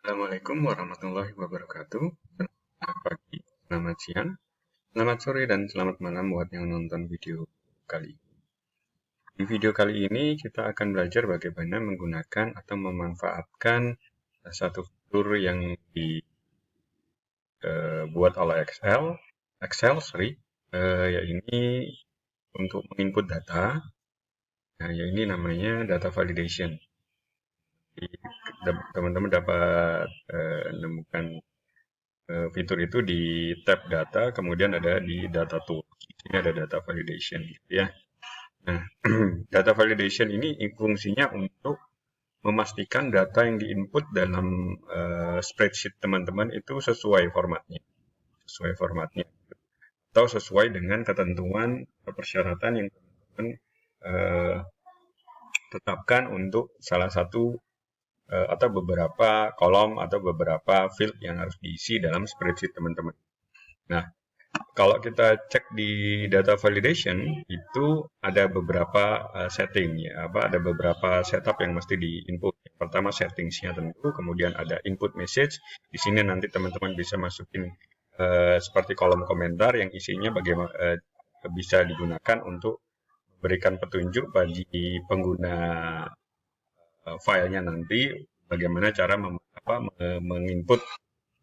Assalamualaikum warahmatullahi wabarakatuh. Selamat pagi, selamat siang, selamat sore, dan selamat malam buat yang nonton video kali ini. Di video kali ini kita akan belajar bagaimana menggunakan atau memanfaatkan satu fitur yang dibuat oleh yaitu untuk menginput data. Nah, ini namanya data validation. Teman-teman dapat menemukan fitur itu di tab data, kemudian ada di data tool. Ini ada data validation, gitu ya. Nah, data validation ini fungsinya untuk memastikan data yang diinput dalam spreadsheet teman-teman itu sesuai formatnya, atau sesuai dengan ketentuan persyaratan yang teman-teman uh, tetapkan untuk salah satu atau beberapa kolom atau beberapa field yang harus diisi dalam spreadsheet teman-teman. Nah, kalau kita cek di data validation itu ada beberapa setting ya, ada beberapa setup yang mesti di-input. Pertama settingsnya tentu, kemudian ada input message. Di sini nanti teman-teman bisa masukin seperti kolom komentar yang isinya bagaimana bisa digunakan untuk memberikan petunjuk bagi pengguna filenya nanti bagaimana cara menginput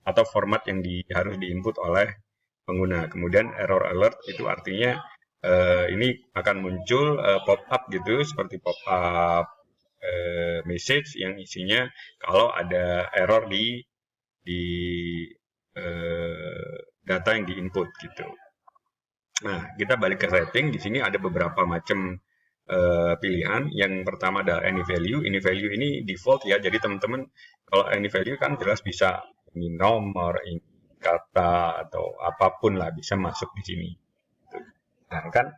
atau format yang harus diinput oleh pengguna. Kemudian error alert itu artinya ini akan muncul pop up gitu, seperti pop up message yang isinya kalau ada error di data yang diinput gitu. Nah, kita balik ke setting. Di sini ada beberapa macam pilihan. Yang pertama ada any value. Any value ini default ya. Jadi teman-teman kalau any value kan jelas bisa ini nomor, ini kata atau apapun lah bisa masuk di sini. Nah, kan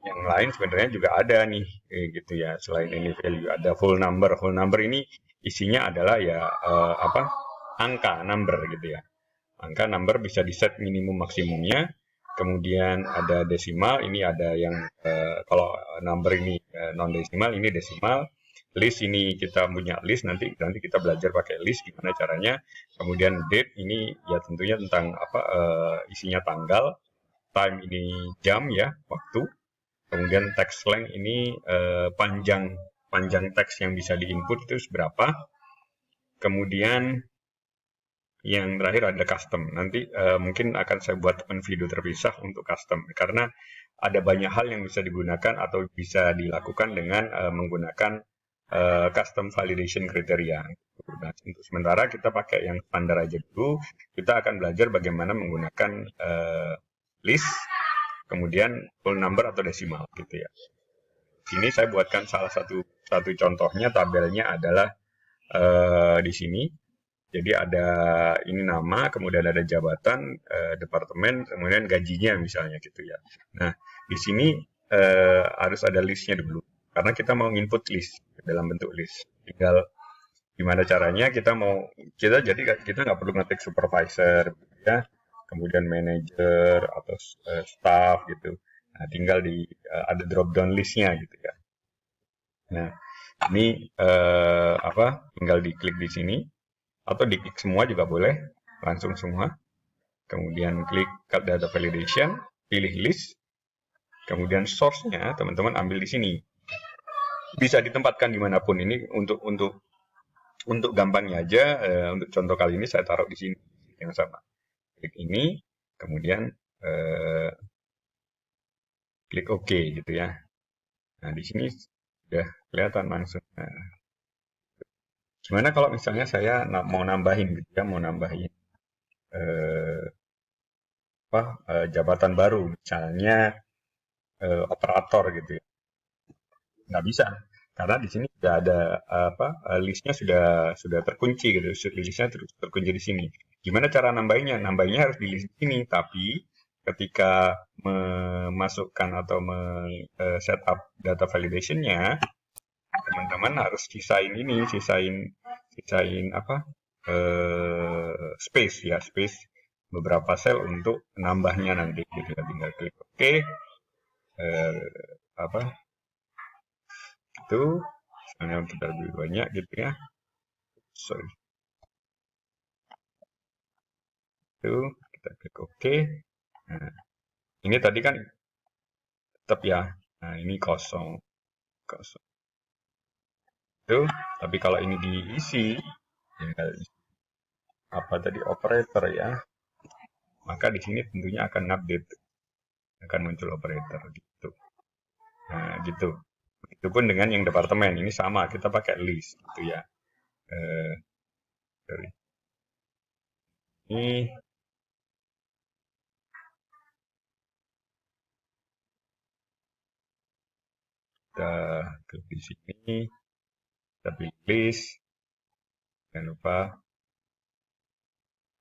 yang lain sebenarnya juga ada nih gitu ya. Selain any value ada full number. Full number ini isinya adalah ya angka number gitu ya. Angka number bisa di set minimum maksimumnya. Kemudian ada desimal, ini ada yang kalau number ini non desimal, ini desimal. List ini kita punya list, nanti kita belajar pakai list gimana caranya. Kemudian date ini ya tentunya tentang isinya tanggal. Time ini jam ya, waktu. Kemudian text length ini panjang teks yang bisa diinput itu seberapa. Kemudian yang terakhir ada custom. Nanti mungkin akan saya buat video terpisah untuk custom karena ada banyak hal yang bisa digunakan atau bisa dilakukan dengan menggunakan custom validation kriteria. Nah, untuk sementara kita pakai yang standar aja dulu. Kita akan belajar bagaimana menggunakan list, kemudian full number atau desimal gitu ya. Sini saya buatkan salah satu contohnya, tabelnya adalah di sini. Jadi ada ini nama, kemudian ada jabatan, departemen, kemudian gajinya misalnya gitu ya. Nah, di sini harus ada listnya dulu, karena kita mau input list dalam bentuk list. Tinggal gimana caranya kita nggak perlu ngetik supervisor, ya, kemudian manager atau staff gitu. Nah, tinggal ada drop down listnya gitu ya. Nah, ini tinggal diklik di sini atau diklik semua juga boleh, langsung semua. Kemudian klik data validation, pilih list, kemudian source-nya teman-teman ambil di sini. Bisa ditempatkan dimanapun. Ini untuk gampangnya aja, untuk contoh kali ini saya taruh di sini yang sama. Klik ini, kemudian klik OK gitu ya. Nah, di sini sudah kelihatan langsung. Nah, gimana kalau misalnya saya mau nambahin gitu ya, mau nambahin jabatan baru, misalnya operator gitu ya. Nggak bisa, karena di sini sudah ada listnya sudah terkunci gitu, listnya terkunci di sini. Gimana cara nambahinnya? Nambahinnya harus di list ini, tapi ketika memasukkan atau setup data validationnya, teman-teman harus sisain space beberapa sel untuk nambahnya nanti gitu. Tinggal klik OK, itu misalnya untuk lebih banyak gitu ya. Sorry. Itu kita klik OK. Nah, ini tadi kan tetap ya. Nah, ini kosong. Kosong. Itu, tapi kalau ini diisi, ya, apa tadi operator ya, maka di sini tentunya akan update, akan muncul operator gitu. Nah, gitu. Begitupun dengan yang departemen, ini sama, kita pakai list gitu ya. Sorry. Ini kita klik di sini, kita pilih list, jangan lupa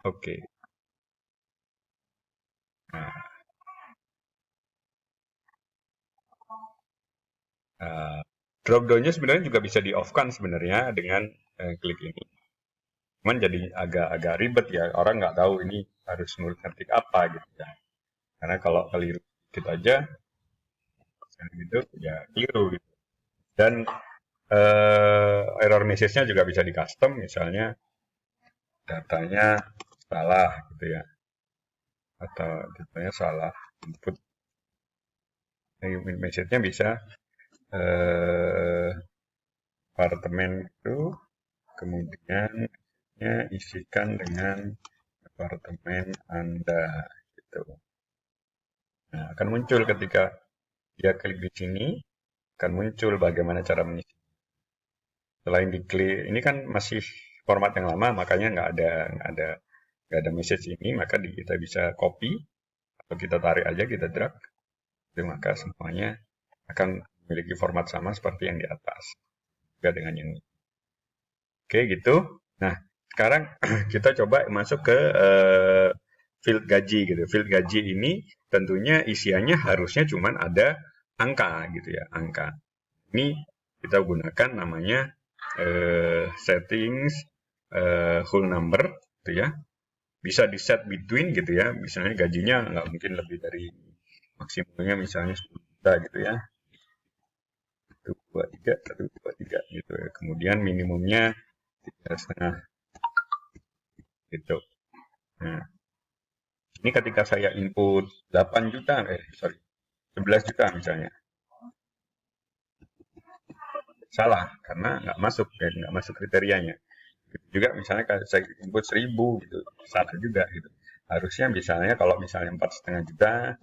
oke. Nah, drop down-nya sebenarnya juga bisa di off kan sebenarnya dengan klik ini. Cuman jadi agak ribet ya, orang nggak tahu ini harus ngetik apa gitu ya. Karena kalau keliru dikit aja, gitu ya keliru gitu. Dan error message-nya juga bisa di custom, misalnya datanya salah gitu ya, atau datanya salah input. Message-nya bisa apartemen itu, kemudian isikan dengan apartemen Anda gitu. Nah, akan muncul ketika dia klik di sini, akan muncul bagaimana cara mengisi. Selain diklik, ini kan masih format yang lama, makanya nggak ada message ini, maka kita bisa copy atau kita tarik aja, kita drag, itu maka semuanya akan memiliki format sama seperti yang di atas, juga dengan yang ini. Oke gitu. Nah sekarang kita coba masuk ke field gaji gitu. Field gaji ini tentunya isiannya harusnya cuma ada angka gitu ya, angka. Ini kita gunakan namanya settings whole number gitu ya. Bisa di set between gitu ya. Misalnya gajinya nggak mungkin lebih dari maksimumnya misalnya 10 juta gitu ya. 123 gitu ya. Kemudian minimumnya 3,5 gitu. Nah, ini ketika saya input 8 juta, 11 juta misalnya. Salah, karena nggak masuk kriterianya. Juga misalnya kalau saya input 1000 gitu, salah juga gitu. Harusnya misalnya kalau misalnya 4,5 juta,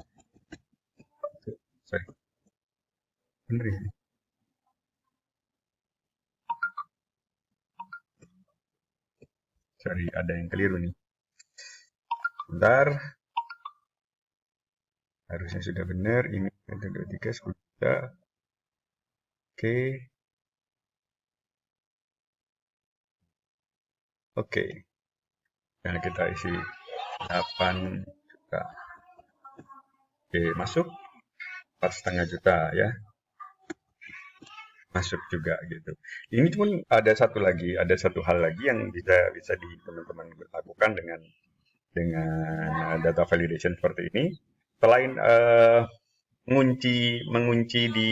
sorry, bener ya? Sorry, ada yang keliru nih. Bentar, harusnya sudah benar. Ini 1, 2, 3, 10 juta. Oke, oke. Nah, kita isi 8 juta. Oke, masuk 4,5 juta ya. Masuk juga gitu. Ini pun ada satu hal lagi yang bisa di teman-teman lakukan dengan data validation seperti ini. Selain mengunci di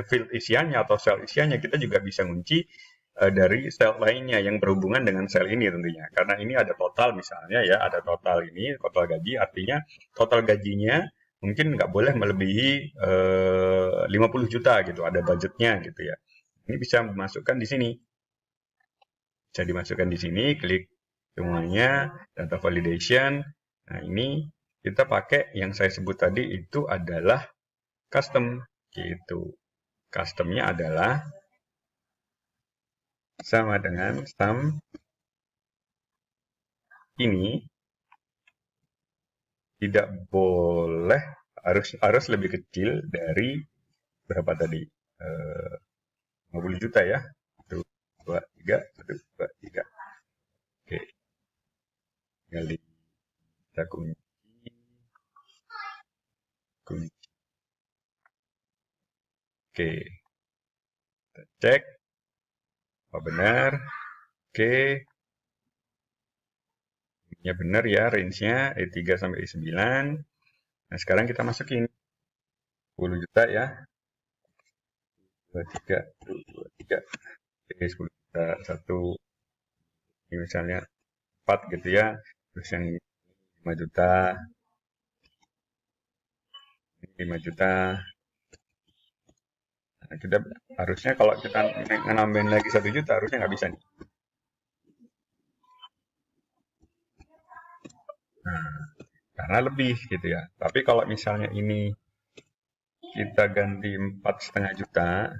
field isiannya atau sel isiannya, kita juga bisa ngunci dari sel lainnya yang berhubungan dengan sel ini tentunya. Karena ini ada total misalnya ya, ada total ini, total gaji, artinya total gajinya mungkin nggak boleh melebihi 50 juta gitu, ada budgetnya gitu ya. Ini bisa dimasukkan di sini. Bisa dimasukkan di sini, klik semuanya, data validation. Nah, ini kita pakai yang saya sebut tadi itu adalah custom gitu. Customnya adalah sama dengan sum ini tidak boleh, harus lebih kecil dari berapa tadi? 50 juta ya. 1, 2, 3, 1, 2, 3. Oke, tinggal kita kunci. Oke, kita cek. Apa benar? Oke, ya benar ya, range-nya dari 3 sampai 9. Nah, sekarang kita masukin 10 juta ya. 23, 23. Oke, 10 juta. 1, ini misalnya 4 gitu ya. Terus yang 5 juta, 5 juta. Nah, kita harusnya kalau kita nambahin lagi 1 juta harusnya nggak bisa nih. Nah, karena lebih gitu ya. Tapi kalau misalnya ini kita ganti 4,5 juta,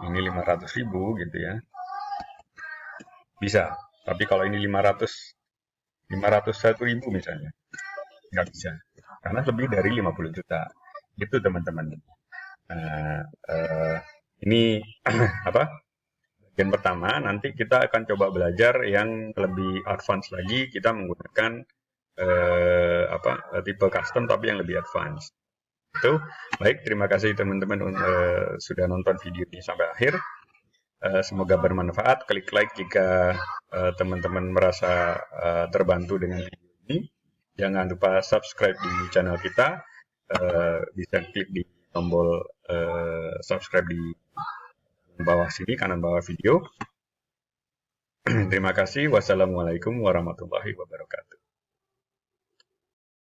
ini 500.000 gitu ya, bisa. Tapi kalau ini 501.000 misalnya, nggak bisa. Karena lebih dari 50 juta. Itu teman-teman. Nah, ini apa? Bagian pertama, nanti kita akan coba belajar yang lebih advance lagi. Kita menggunakan tipe custom tapi yang lebih advance. Itu baik. Terima kasih teman-teman sudah nonton video ini sampai akhir. Semoga bermanfaat. Klik like jika teman-teman merasa terbantu dengan video ini. Jangan lupa subscribe di channel kita. Bisa klik di tombol subscribe di bawah sini, kanan bawah video. Terima kasih. Wassalamualaikum warahmatullahi wabarakatuh.